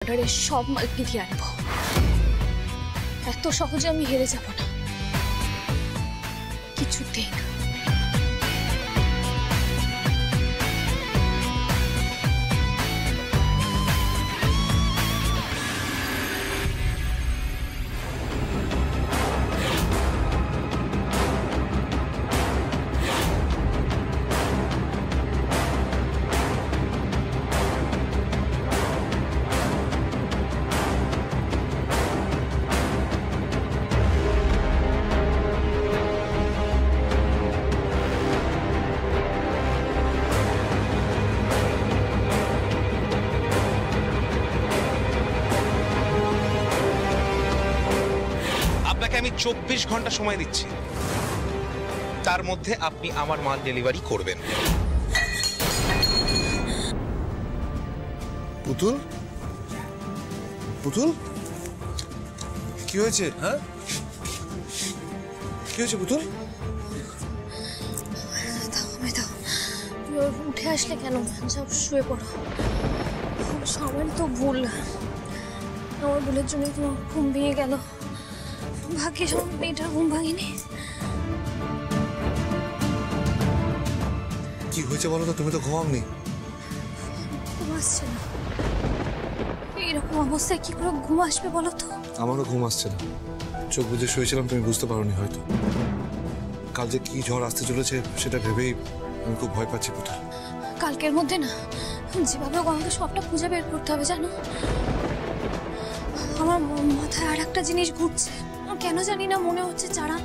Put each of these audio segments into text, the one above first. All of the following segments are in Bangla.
অর্ডারের সব মাল ফিরিয়ে আনবো। এত সহজে আমি হেরে যাব না, কিছুতেই না। আমি 24 ঘন্টা সময় দিচ্ছি, তার মধ্যে আপনি আমার মাল ডেলিভারি করবেন। পুতুল, পুতুল কি হয়েছে? হ্যাঁ, কি হয়েছে পুতুল? উঠে আসলে কেন? যাও শুয়ে পড়ো। আমার তো ভুল, আমার ভুলের জন্যই তোমার ঘুম ভেঙে গেল। ভাগ্যিস আমার মেয়েটার ঘুম ভাঙেনি। কি হয়েছে বলো তো? তুমি তো ঘুমাওনি। ঘুম আসছে না, এইরকম অবস্থায় কি করে ঘুম আসবে বলো তো? আমারও ঘুম আসছে না, চোখ বুজে শুয়েছিলাম, তুমি বুঝতে পারোনি হয়তো। কাল যে কি ঝড় আসতে চলেছে সেটা ভেবেই আমি খুব ভয় পাচ্ছি পুতুল। কালকের মধ্যে না যেভাবে আমাকে সবটা খুঁজে বের করতে হবে জানো। আমার মাথায় আর একটা জিনিস ঘুরছে, কেন জানি না মনে হচ্ছে যারা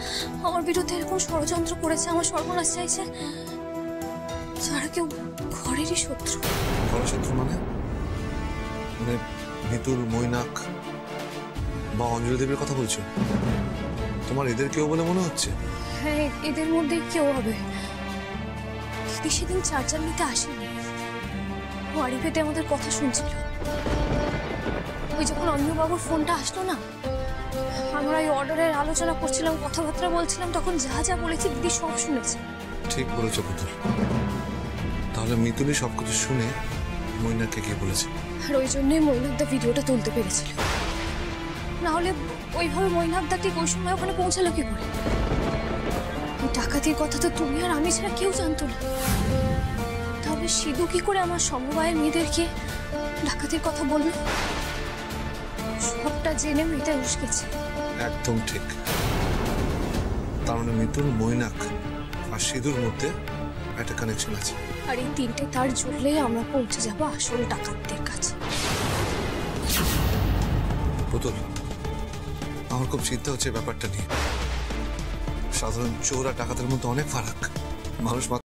আমার বিরুদ্ধে এরকম ষড়যন্ত্র করেছে, আমার সর্বনাশ চাইছে, যারা কেউ ঘরেরই শত্রু। ঘরের শত্রু মানে? মানে মিতুল, মৈনাক বা অঞ্জলি দেবীর কথা বলছো? তোমার এদের কেউ বলে মনে হচ্ছে? হ্যাঁ, এদের মধ্যেই কেউ হবে। দিদি সেদিন চার্জার নিতে আসেনি, বাড়ি পেতে আমাদের কথা শুনছিল। ওই যখন অন্যবাবুর ফোনটা আসলো না, আমরা এই অর্ডারের আলোচনা করছিলাম, কথাবার্তা বলছিলাম, তখন যা যা বলেছি দিদি সব শুনেছে। ঠিক বলেছো পুতুল। তাহলে মিতুলই সবকিছু শুনে মৈনাককে গিয়ে বলেছে। আর ওই জন্যই মৈনাকদা ভিডিওটা তুলতে পেরেছিল, না হলে ওইভাবে মৈনাকদা ঠিক ওই সময় ওখানে পৌঁছালো কি করে? ডাকাতির কথা তো তুমি আর আমি ছাড়া কেউ জানতো না। তবে সিধু কি করে আমার সমবায়ের মেয়েদেরকে ডাকাতির কথা বললো? সবটা জেনে মেয়েটা উস্কেছে। একদম ঠিক। তার মানে মিতুল, মৈনাক আর সিধুর মধ্যে একটা কানেকশন আছে। আর এই তিনটে তার জুড়লেই আমরা পৌঁছে যাব আসল ডাকাতদের কাছে। পুতুল, আমার খুব চিন্তা হচ্ছে ব্যাপারটা নিয়ে। সাধারণ চোর আর ডাকাতের মধ্যে অনেক ফারাক। মানুষ মাত্র